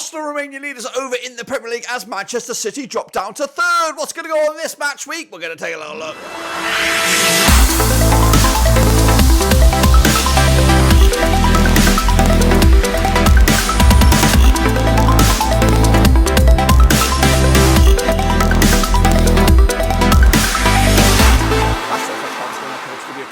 Arsenal remain your leaders over in the Premier League as Manchester City drop down to third. What's going to go on this match week? We're going to take a little look.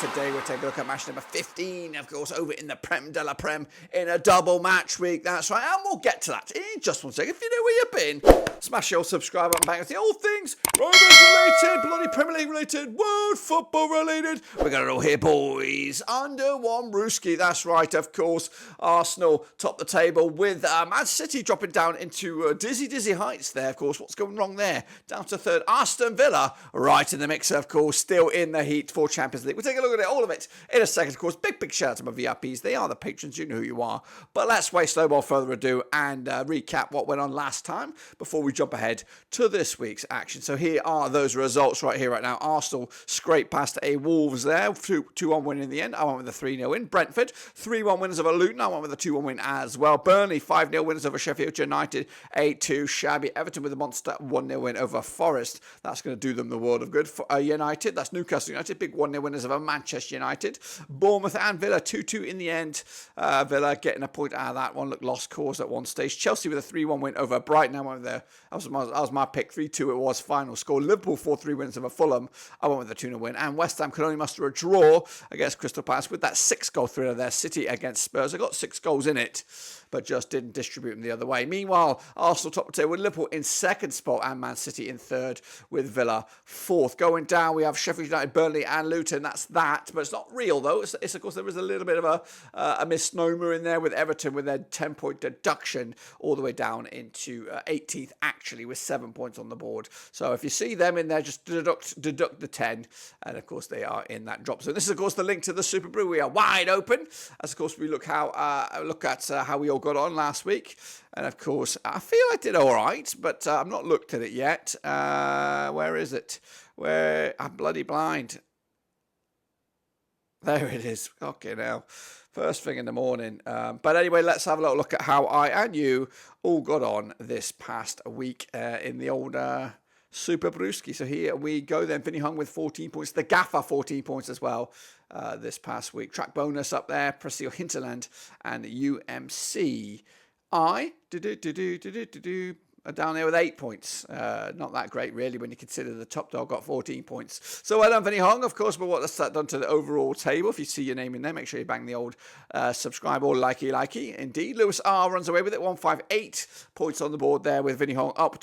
Today we'll take a look at match number 15, of course, over in the Prem de la Prem in a double match week. That's right, and we'll get to that in just one second. If you know where you've been, smash your subscribe button, bang with the old things, Rovers related, bloody Premier League related, world football related. We got it all here, boys. Under one brewski, that's right, of course. Arsenal top the table with Man City dropping down into dizzy heights there, of course. What's going wrong there? Down to third. Aston Villa right in the mix, of course, still in the heat for Champions League. We'll take a look at it, all of it, in a second. Of course, big shout out to my VIPs. They are the patrons. You know who you are. But let's waste no more further ado and recap what went on last time before we jump ahead to this week's action. So here are those results right here, right now. Arsenal scraped past a Wolves there. 2-1 win in the end. I went with a 3-0 win. Brentford, 3-1 winners over Luton. I went with a 2-1 win as well. Burnley, 5-0 winners over Sheffield United. 8-2 shabby. Everton with a monster 1-0 win over Forest. That's going to do them the world of good. For United, that's Newcastle United. Big 1-0 winners over Manchester United. Bournemouth and Villa 2-2 in the end. Villa getting a point out of that one. Look, lost cause at one stage. Chelsea with a 3-1 win over Brighton. I went with that was my pick. 3-2 it was final score. Liverpool 4-3 wins over Fulham. I went with a 2-0 win. And West Ham could only muster a draw against Crystal Palace with that 6-goal thriller there. City against Spurs. I got 6 goals in it, but just didn't distribute them the other way. Meanwhile, Arsenal top of the table with Liverpool in second spot and Man City in third with Villa fourth. Going down, we have Sheffield United, Burnley and Luton. That's that, but it's not real though. It's of course, there was a little bit of a misnomer in there with Everton with their 10-point deduction all the way down into 18th actually with 7 points on the board. So if you see them in there, just deduct the 10, and of course they are in that drop. So this is of course the link to the Super Brew. We are wide open as of course we look at how we all got on last week, and of course I feel I did all right, but I've not looked at it yet. Where is it? Where I'm bloody blind. There it is. Okay, now first thing in the morning. But anyway, let's have a little look at how I and you all got on this past week in the old Super Brewski. So here we go then. Vinny Hung with 14 points. The Gaffer 14 points as well this past week. Track bonus up there. Presio Hinterland and UMC. Down there with 8 points. Not that great, really, when you consider the top dog got 14 points. So well done, Vinny Hong. Of course, but what's that done to the overall table? If you see your name in there, make sure you bang the old subscribe or likey. Indeed, Lewis R runs away with it. 158 points on the board there with Vinny Hong up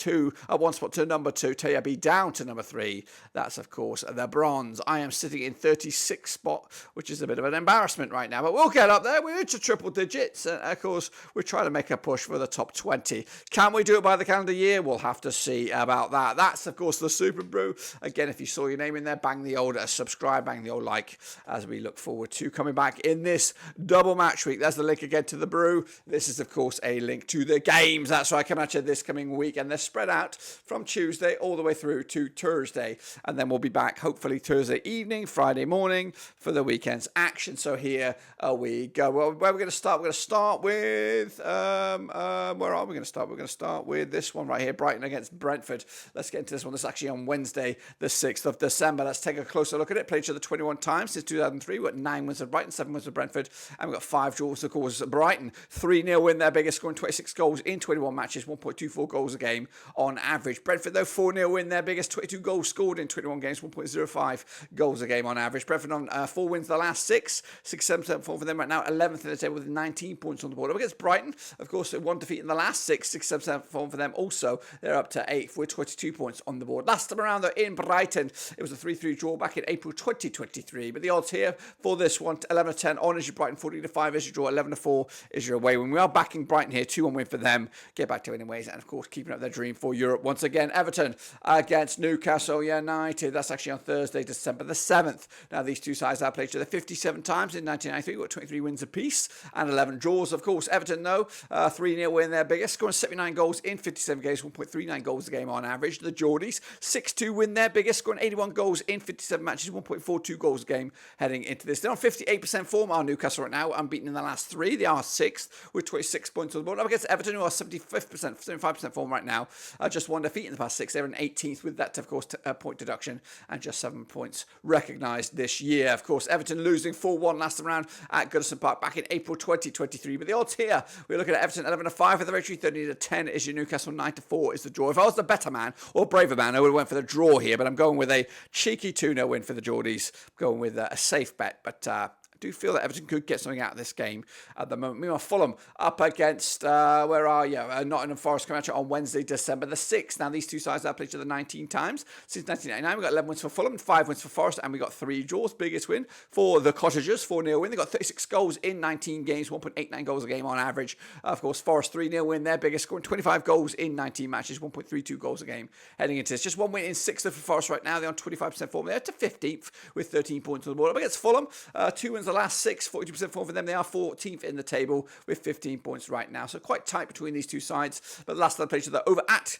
one spot to number 2. Tayabi down to number 3. That's, of course, the bronze. I am sitting in 36th spot, which is a bit of an embarrassment right now. But we'll get up there. We're into triple digits. And, of course, we're trying to make a push for the top 20. Can we do it by the calendar year? We'll have to see about that. That's of course the Super Brew. Again, if you saw your name in there, bang the old subscribe, bang the old like, as we look forward to coming back in this double match week. There's the link again to the Brew. This is of course a link to the games. That's right, coming at you this coming week, and they're spread out from Tuesday all the way through to Thursday, and then we'll be back hopefully Thursday evening, Friday morning for the weekend's action. So here we go. Well, where are we going to start? We're going to start with where are we going to start? We're going to start with this one right here, Brighton against Brentford. Let's get into this one. This is actually on Wednesday, the 6th of December. Let's take a closer look at it. Played each other 21 times since 2003. We've got 9 wins for Brighton, 7 wins for Brentford, and we've got 5 draws. Of course, Brighton 3-0 win, their biggest, scoring 26 goals in 21 matches, 1.24 goals a game on average. Brentford, though, 4-0 win, their biggest, 22 goals scored in 21 games, 1.05 goals a game on average. Brentford on 4 wins the last 6, 7% form for them right now, 11th in the table with 19 points on the board. Up against Brighton, of course, 1 defeat in the last 6, 7% form for them also. They're up to 8th with 22 points on the board. Last time around, though, in Brighton, it was a 3-3 draw back in April 2023. But the odds here for this one, 11-10 on is your Brighton, 14-5 is your draw, 11-4 is your away win. We are backing Brighton here, 2-1 win for them. Get back to it anyways, and of course, keeping up their dream for Europe once again. Everton against Newcastle United. That's actually on Thursday, December the 7th. Now, these two sides have played each other 57 times in 1993. We've got 23 wins apiece and 11 draws. Of course, Everton, though, 3-0 win, their biggest, scoring 79 goals in 50 57 games, 1.39 goals a game on average. The Geordies, 6-2 win their biggest, scoring 81 goals in 57 matches, 1.42 goals a game heading into this. They're on 58% form, are Newcastle right now, unbeaten in the last 3. They are 6th with 26 points on the board. Up against Everton, who are 75% form right now. Just 1 defeat in the past 6. They're in 18th with that, of course, point deduction and just 7 points recognised this year. Of course, Everton losing 4-1 last round at Goodison Park back in April 2023. But the odds here, we're looking at Everton 11-5 for the victory, 30-10 is your Newcastle, 9-4 is the draw. If I was the better man or braver man, I would have went for the draw here, but I'm going with a cheeky 2-0 win for the Geordies. Going with a safe bet, but I do feel that Everton could get something out of this game at the moment. Meanwhile, Fulham up against, Nottingham Forest coming at you on Wednesday, December the 6th. Now, these two sides have played each other 19 times since 1999. We've got 11 wins for Fulham, 5 wins for Forest, and we got 3 draws. Biggest win for the Cottagers, 4-0 win. They got 36 goals in 19 games, 1.89 goals a game on average. Of course, Forest 3-0 win, their biggest, scoring 25 goals in 19 matches, 1.32 goals a game heading into this. Just 1 win in 6th for Forest right now. They're on 25% form. They're to 15th with 13 points on the board. Up against Fulham, 2 wins the last 6, 42% form for them. They are 14th in the table with 15 points right now. So quite tight between these two sides. But last time they played each other over at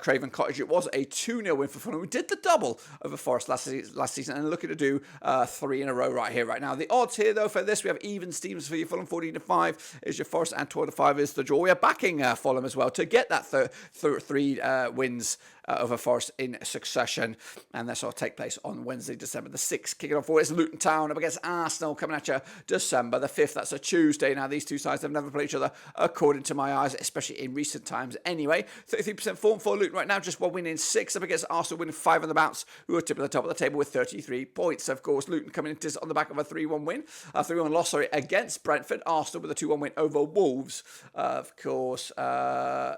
Craven Cottage, it was a 2-0 win for Fulham. We did the double over Forest last season and looking to do 3 in a row right here, right now. The odds here, though, for this, we have even Stevens for your Fulham, 14-5 is your Forest, and 12-5 is the draw. We are backing Fulham as well to get that 3 wins over Forest in succession, and this will take place on Wednesday, December the 6th. Kicking off for it's Luton Town up against Arsenal coming at you December the 5th. That's a Tuesday. Now, these two sides have never played each other, according to my eyes, especially in recent times anyway. 33% form for Luton right now, just 1 win in 6 up against Arsenal, winning 5 on the bounce, who are tip at the top of the table with 33 points. Of course, Luton coming into this on the back of a 3-1 win, 3-1 loss, against Brentford. Arsenal with a 2-1 win over Wolves. Of course,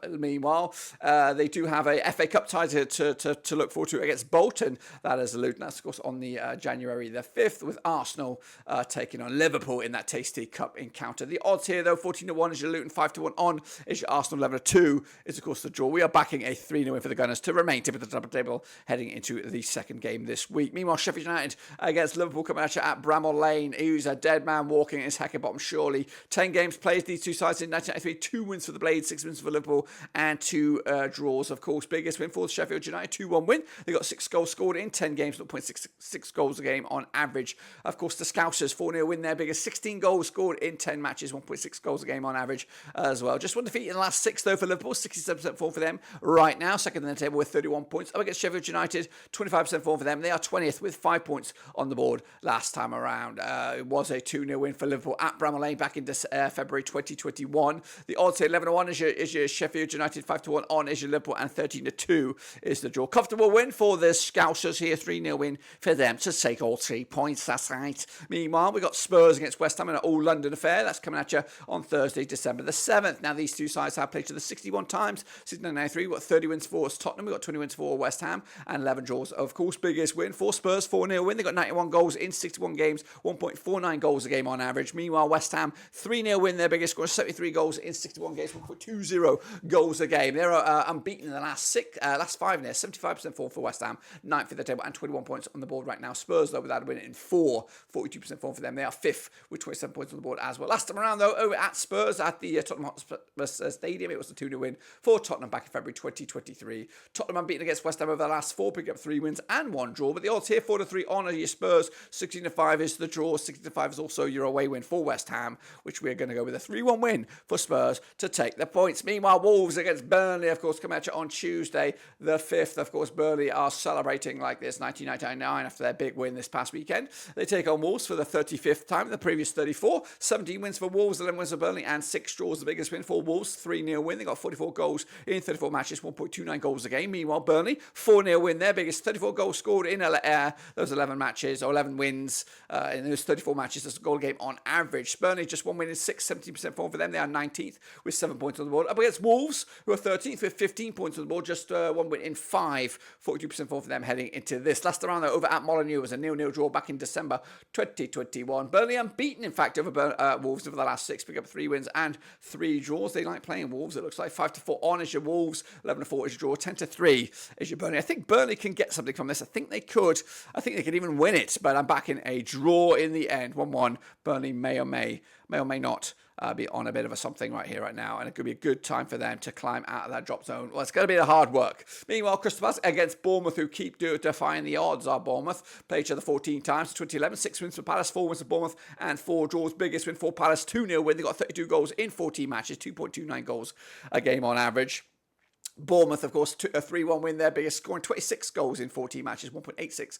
meanwhile, they do have a FA Cup tie to look forward to against Bolton. That is Luton. That's, of course, on the January the 5th, with Arsenal taking on Liverpool in that tasty cup encounter. The odds here, though, 14-1 is your Luton, 5-1 on is your Arsenal, 11-2 is, of course, the draw. We are backing a 3-0 win for the Gunners to remain tip of the top of the table heading into the second game this week. Meanwhile, Sheffield United against Liverpool coming at you at Bramall Lane. Who's a dead man walking in his Hackerbottom, surely. 10 games played, these two sides in 1993. 2 wins for the Blades, 6 wins for Liverpool, and 2 draws, of course. Biggest win for Sheffield United, 2-1 win. They got 6 goals scored in 10 games, 0.66 goals a game on average. Of course, the Scousers, 4-0 win, their biggest, 16 goals scored in 10 matches, 1.6 goals a game on average as well. Just 1 defeat in the last 6, though, for Liverpool, 67% form for them right now, second in the table with 31 points. Up against Sheffield United, 25% form for them. They are 20th with 5 points on the board last time around. It was a 2-0 win for Liverpool at Bramall Lane back in February 2021. The odds here, 11-1 is your Sheffield United, 5-1 on is your Liverpool, and 13-2 is the draw. Comfortable win for the Scousers here, 3-0 win for them to take all 3 points. That's right. Meanwhile, we got Spurs against West Ham in an all-London affair. That's coming at you on Thursday, December the 7th. Now, these two sides have played each other 61 times since 1993. We've got 30 wins for Tottenham. We've got 20 wins for West Ham and 11 draws. Of course, biggest win for Spurs, 4-0 win. They got 91 goals in 61 games, 1.49 goals a game on average. Meanwhile, West Ham, 3-0 win. Their biggest score, 73 goals in 61 games, 1.20 goals a game. They're unbeaten in the last 5 in there, 75% form for West Ham, 9th in the table, and 21 points on the board right now. Spurs, though, without a win in 4, 42% form for them. They are 5th with 27 points on the board as well. Last time around, though, over at Spurs at the Tottenham Hotspur Stadium, it was a 2-0 win for Tottenham back in February 2023. Tottenham unbeaten against West Ham over the last 4, picking up 3 wins and 1 draw. But the odds here, 4-3 on are your Spurs, 16-5 is the draw, 16-5 is also your away win for West Ham, which we're going to go with a 3-1 win for Spurs to take the points. Meanwhile, Wolves against Burnley, of course, come at you on Tuesday the 5th. Of course, Burnley are celebrating like this 1999 after their big win this past weekend. They take on Wolves for the 35th time, the previous 34. 17 wins for Wolves, 11 wins for Burnley, and 6 draws. The biggest win for Wolves, 3-0 win. They got 44 goals in 34 matches, 1.29 goals a game. Meanwhile, Burnley, 4-0 win. Their biggest, 34 goals scored in those 11 matches, or 11 wins in those 34 matches. That's a goal a game on average. Burnley just 1 win in 6, 17% form for them. They are 19th with 7 points on the board. Up against Wolves, who are 13th with 15 points on the board, just 1 win in 5, 42% form for them heading into this. Last round, though, over at Molineux, was a 0-0 draw back in December 2021. Burnley unbeaten, in fact, over Wolves over the last 6, pick up 3 wins and 3 draws. They like playing Wolves. It looks like 5-4 on is your Wolves, 11-4 is your draw, 10-3 is your Burnley. I think Burnley can get something from this. I think they could. I think they could even win it, but I'm backing a draw in the end. 1-1. Burnley may or may not be on a bit of a something right here, right now, and it could be a good time for them to climb out of that drop zone. Well, it's going to be the hard work. Meanwhile, Crystal Palace against Bournemouth, who keep defying the odds, are Bournemouth. Played each other 14 times, 2011, 6 wins for Palace, 4 wins for Bournemouth, and 4 draws. Biggest win for Palace, 2-0 win. They got 32 goals in 14 matches, 2.29 goals a game on average. Bournemouth, of course, a 3-1 win, their biggest, scoring 26 goals in 14 matches, 1.86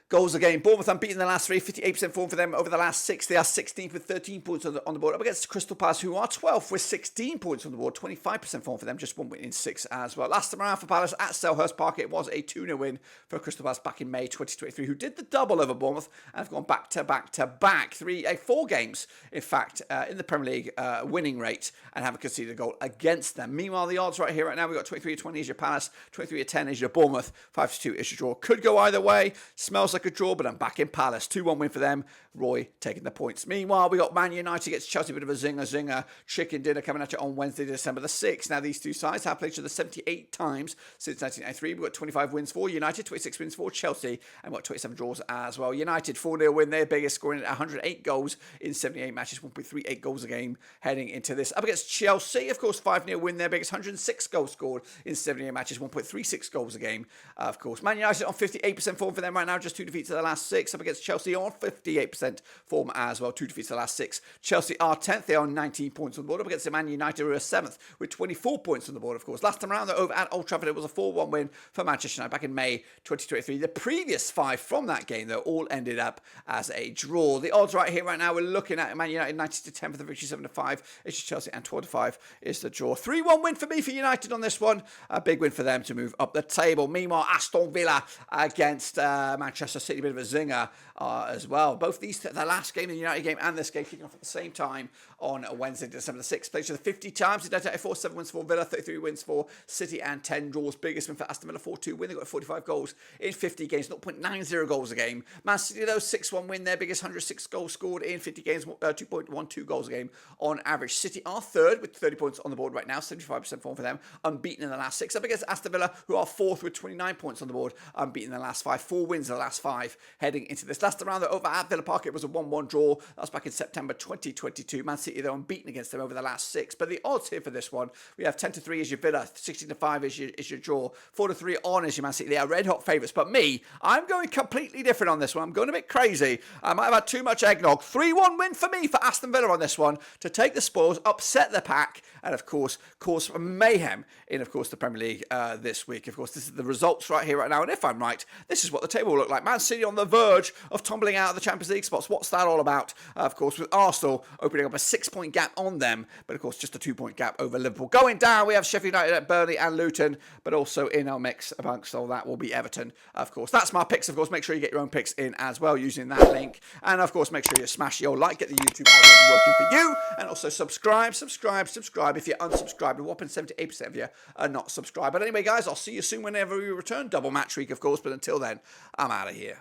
goals a game. Bournemouth unbeaten in the last 3, 58% form for them over the last 6. They are 16th with 13 points on the board. Up against Crystal Palace, who are 12th with 16 points on the board, 25% form for them, just 1 win in 6 as well. Last time around for Palace at Selhurst Park, it was a 2-0 win for Crystal Palace back in May 2023, who did the double over Bournemouth and have gone back to back. 4 games, in fact, in the Premier League winning rate, and haven't conceded a goal against them. Meanwhile, the odds right here, right now, we've got 23-20 is your Palace, 23-10 is your Bournemouth, 5-2 is your draw. Could go either way. Smells like a draw, but I'm back in Palace. 2-1 win for them. Roy taking the points. Meanwhile, we got Man United against Chelsea. A bit of a zinger chicken dinner coming at you on Wednesday, December the 6th. Now, these two sides have played each other 78 times since 1993. We've got 25 wins for United, 26 wins for Chelsea, and we've got 27 draws as well. United 4-0 win, their biggest, scoring 108 goals in 78 matches, 1.38 goals a game heading into this. Up against Chelsea, of course, 5-0 win, their biggest, 106 goals scored in 78 matches, 1.36 goals a game. Of course, Man United on 58% form for them right now, just 2 defeats to the last 6. Up against Chelsea on 58% form as well, 2 defeats to the last 6. Chelsea are 10th, they are on 19 points on the board. Up against the Man United, who are 7th with 24 points on the board, of course. Last time around, they're over at Old Trafford. It was a 4-1 win for Manchester United back in May 2023. The previous 5 from that game, though, all ended up as a draw. The odds right here, right now, we're looking at Man United 90-10 for the victory, 7-5 is Chelsea, and 12-5 is the draw. 3-1 win for me for United on this one. A big win for them to move up the table. Meanwhile, Aston Villa against Manchester City, a bit of a zinger as well. Both these, the last game, the United game and this game, kicking off at the same time on Wednesday, December the 6th. Played each other 50 times. United 7 wins for Villa, 33 wins for City, and 10 draws. Biggest win for Aston Villa, 4-2 win. They got 45 goals in 50 games, 0.90 goals a game. Man City, though, 6-1 win. Their biggest, 106 goals scored in 50 games, 2.12 goals a game on average. City are 3rd with 30 points on the board right now, 75% form for them, unbeaten in the last 6. Up against Aston Villa, who are 4th with 29 points on the board, unbeaten in the last 5. 4 wins in the last 5 heading into this. Last round, over at Villa Park, it was a 1-1 draw. That was back in September 2022. Man City, they're unbeaten against them over the last 6. But the odds here for this one, we have 10-3 is your Villa, 16-5 is your draw, 4-3 on is your Man City. They are red hot favourites. But me, I'm going completely different on this one. I'm going a bit crazy. I might have had too much eggnog. 3-1 win for me for Aston Villa on this one to take the spoils, upset the pack, and of course, cause mayhem in, of course, the Premier League this week. Of course, this is the results right here, right now. And if I'm right, this is what the table will look like. Man City on the verge of tumbling out of the Champions League spots. What's that all about? Of course, with Arsenal opening up a 6-point gap on them, but of course, just a 2-point gap over Liverpool. Going down, we have Sheffield United at Burnley and Luton, but also in our mix amongst all that will be Everton. Of course, that's my picks. Of course, make sure you get your own picks in as well using that link. And of course, make sure you smash your like, get the YouTube algorithm working for you, and also subscribe. If you're unsubscribed, a whopping 78% of you are not subscribed. But anyway, guys, I'll see you soon whenever we return. Double match week, of course, but until then, I'm out of here.